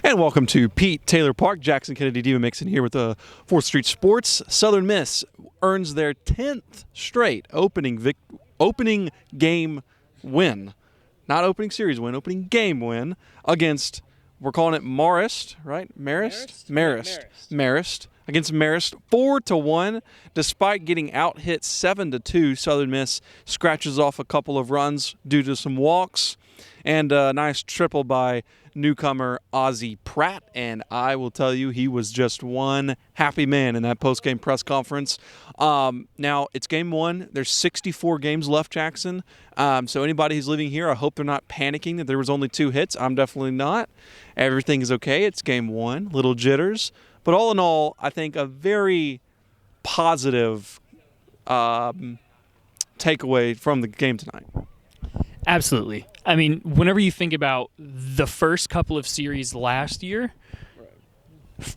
And welcome to Pete Taylor Park. Jackson, Kenendy, Dima, Mixon here with the 4th Street Sports. Southern Miss earns their 10th straight opening game win. Not opening series win, opening game win against, we're calling it Marist, right? Marist. Against Marist, 4-1. Despite getting out-hit 7-2, Southern Miss scratches off a couple of runs due to some walks. And a nice triple by newcomer Ozzie Pratt. And I will tell you, he was just one happy man in that post-game press conference. Now, it's game one. There's 64 games left, Jackson. So anybody who's living here, I hope they're not panicking that there was only 2 hits. I'm definitely not. Everything is okay. It's game one. Little jitters. But all in all, I think a very positive takeaway from the game tonight. Absolutely. I mean, whenever you think about the first couple of series last year,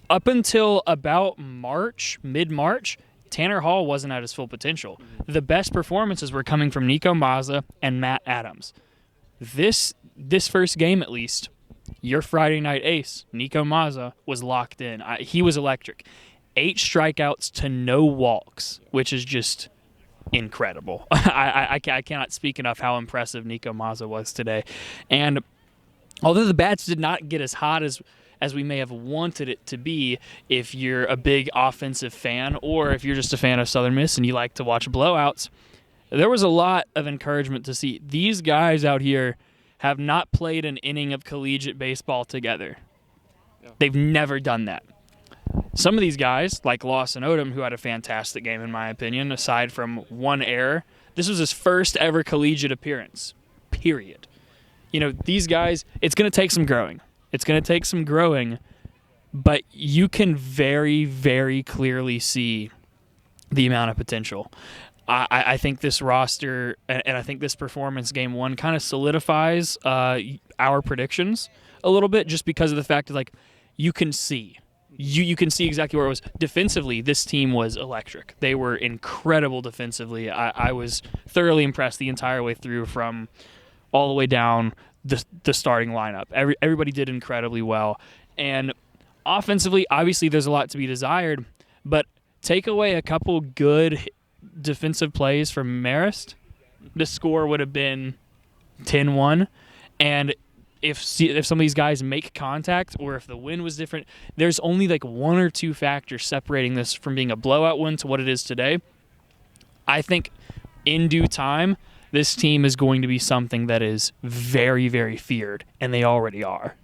up until about mid-March, Tanner Hall wasn't at his full potential. The best performances were coming from Nico Mazza and Matt Adams. This first game, at least, your Friday night ace, Nico Mazza, was locked in. He was electric. 8 strikeouts to no walks, which is just incredible. I cannot speak enough how impressive Nico Mazza was today. And although the bats did not get as hot as we may have wanted it to be, if you're a big offensive fan or if you're just a fan of Southern Miss and you like to watch blowouts, there was a lot of encouragement to see. These guys out here have not played an inning of collegiate baseball together. Yeah. They've never done that. Some of these guys, like Lawson Odom, who had a fantastic game in my opinion, aside from one error, this was his first ever collegiate appearance, period. You know, these guys, it's going to take some growing. But you can very, very clearly see the amount of potential. I think this roster and I think this performance game one kind of solidifies our predictions a little bit, just because of the fact that, like, you can see. You can see exactly where it was. Defensively, this team was electric. They were incredible defensively. I was thoroughly impressed the entire way through, from all the way down the starting lineup. Everybody did incredibly well. And offensively, obviously there's a lot to be desired, but take away a couple good defensive plays from Marist, the score would have been 10-1. And if some of these guys make contact, or if the wind was different, there's only like 1 or 2 factors separating this from being a blowout win to what it is today. I think in due time, this team is going to be something that is very, very feared, and they already are.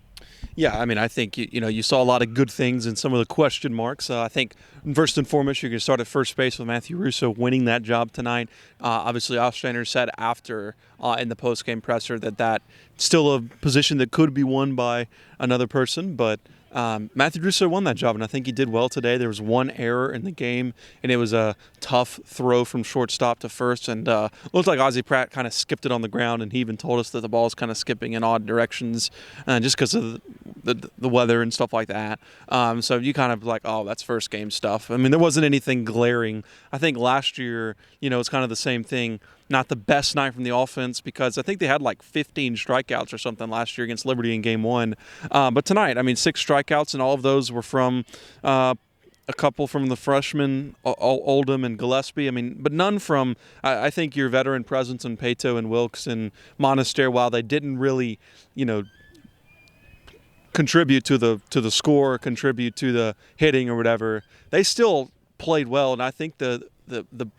Yeah, I mean, I think you saw a lot of good things in some of the question marks. I think first and foremost, you're going to start at first base with Matthew Russo winning that job tonight. Obviously, Ostrander said after in the post-game presser that still a position that could be won by another person, but Matthew Russo won that job, and I think he did well today. There was 1 error in the game, and it was a tough throw from shortstop to first, and looked like Ozzie Pratt kind of skipped it on the ground, and he even told us that the ball is kind of skipping in odd directions just because of the weather and stuff like that. So you kind of like, oh, that's first game stuff. I mean, there wasn't anything glaring. I think last year, it's kind of the same thing. Not the best night from the offense, because I think they had like 15 strikeouts or something last year against Liberty in game 1. But tonight, I mean, 6 strikeouts, and all of those were from a couple from the freshmen, Oldham and Gillespie. I mean, but none from, I think, your veteran presence in Pato and Wilkes and Monaster, while they didn't really, contribute to the score, contribute to the hitting or whatever. They still played well, and I think the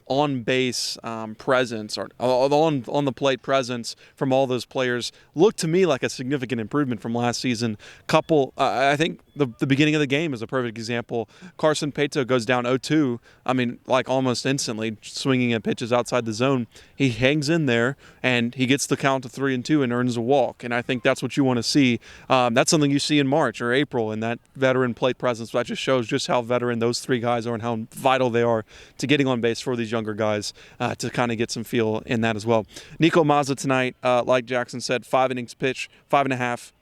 on base presence, or on the plate presence from all those players looked to me like a significant improvement from last season. I think the beginning of the game is a perfect example. Carson Pato goes down 0-2. I mean, like almost instantly, swinging at pitches outside the zone. He hangs in there and he gets the count to 3-2 and earns a walk. And I think that's what you want to see. That's something you see in March or April in that veteran plate presence. That just shows just how veteran those 3 guys are and how vital they are to getting on base for these younger guys to kind of get some feel in that as well. Nico Mazza tonight, like Jackson said, 5 innings pitched, 5.5,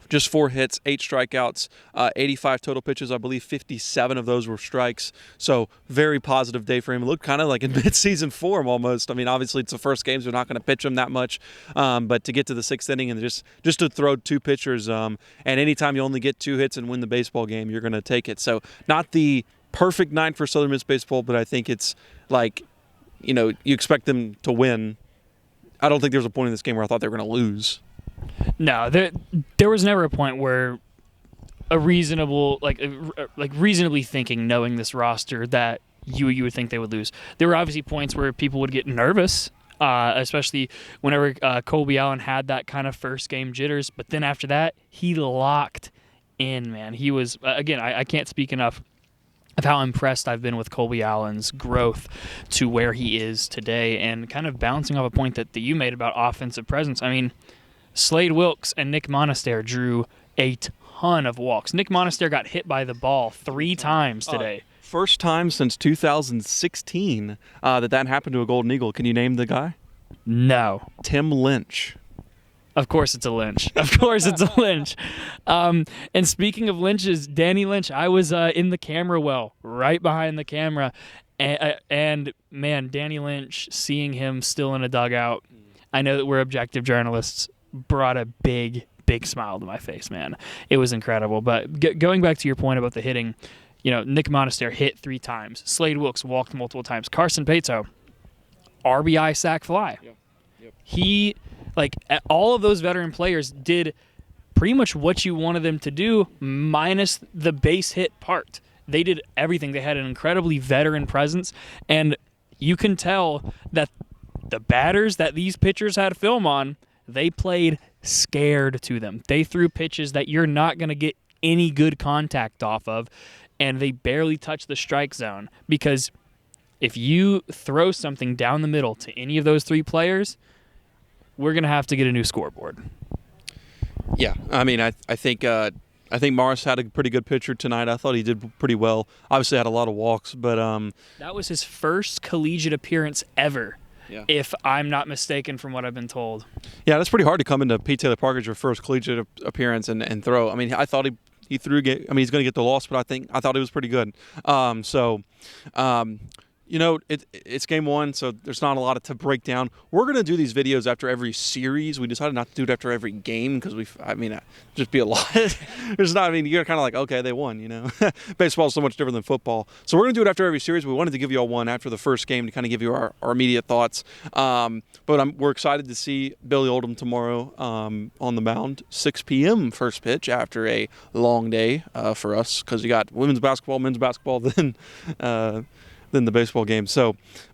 just 4 hits, 8 strikeouts, 85 total pitches. I believe 57 of those were strikes. So very positive day for him. It looked kind of like in midseason form almost. I mean, obviously it's the first game, so they're not going to pitch him that much. But to get to the 6th inning and just to throw 2 pitchers, and anytime you only get 2 hits and win the baseball game, you're going to take it. So not the perfect night for Southern Miss baseball, but I think it's like, you expect them to win. I don't think there was a point in this game where I thought they were going to lose. No, there was never a point where a reasonable, reasonably thinking, knowing this roster, that you would think they would lose. There were obviously points where people would get nervous, especially whenever Colby Allen had that kind of first game jitters. But then after that, he locked in, man. He was, again, I can't speak enough of how impressed I've been with Colby Allen's growth to where he is today, and kind of bouncing off a point that you made about offensive presence. I mean, Slade Wilkes and Nick Monaster drew a ton of walks. Nick Monaster got hit by the ball 3 times today. First time since 2016 that happened to a Golden Eagle. Can you name the guy? No. Tim Lynch. Of course it's a Lynch. Of course it's a Lynch. And speaking of Lynches, Danny Lynch, I was in the camera well, right behind the camera. And man, Danny Lynch, seeing him still in a dugout, I know that we're objective journalists, brought a big smile to my face, man. It was incredible. But going back to your point about the hitting, Nick Monaster hit 3 times. Slade Wilkes walked multiple times. Carson Paetow, RBI sac fly. Yeah. Yep. He... all of those veteran players did pretty much what you wanted them to do, minus the base hit part. They did everything. They had an incredibly veteran presence, and you can tell that the batters that these pitchers had film on, they played scared to them. They threw pitches that you're not going to get any good contact off of, and they barely touched the strike zone, because if you throw something down the middle to any of those 3 players, we're going to have to get a new scoreboard. Yeah, I mean, I think Marist had a pretty good pitcher tonight. I thought he did pretty well. Obviously had a lot of walks, but that was his first collegiate appearance ever, if I'm not mistaken from what I've been told. Yeah, that's pretty hard to come into Pete Taylor Park as your first collegiate appearance and throw. I mean, I thought he threw. I mean, he's going to get the loss, but I thought it was pretty good. It's game 1, so there's not a lot to break down. We're going to do these videos after every series. We decided not to do it after every game because just be a lot. You're kind of like, okay, they won, Baseball is so much different than football. So we're going to do it after every series. We wanted to give you all one after the first game to kind of give you our immediate thoughts. But we're excited to see Billy Oldham tomorrow on the mound, 6 p.m. first pitch after a long day for us, because you got women's basketball, men's basketball, then the baseball game.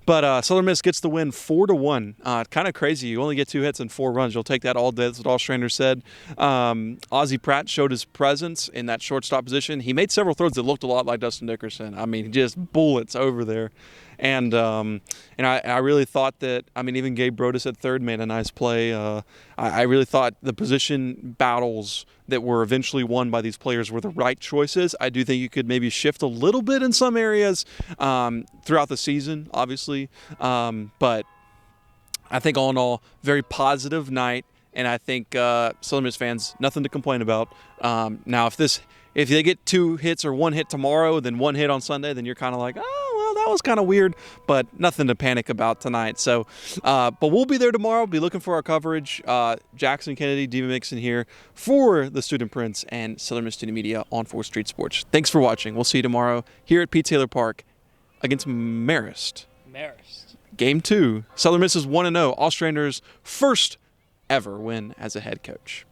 But Southern Miss gets the win 4-1. Kind of crazy. You only get 2 hits and 4 runs. You'll take that all day. That's what Ostrander said. Ozzie Pratt showed his presence in that shortstop position. He made several throws that looked a lot like Dustin Dickerson. I mean, just bullets over there. And I really thought that, even Gabe Brodus at third made a nice play. I really thought the position battles that were eventually won by these players were the right choices. I do think you could maybe shift a little bit in some areas throughout the season, obviously. But I think all in all, very positive night. And I think Southern Miss fans, nothing to complain about. Now, if they get 2 hits or 1 hit tomorrow, then 1 hit on Sunday, then you're kind of like, oh, well, that was kind of weird, but nothing to panic about tonight. So, but we'll be there tomorrow. Be looking for our coverage. Jackson Kenendy, Dima Mixon here for the Student Prince and Southern Miss Student Media on 4th Street Sports. Thanks for watching. We'll see you tomorrow here at Pete Taylor Park against Marist. Game 2. Southern Miss is 1-0. Ostrander's first ever win as a head coach.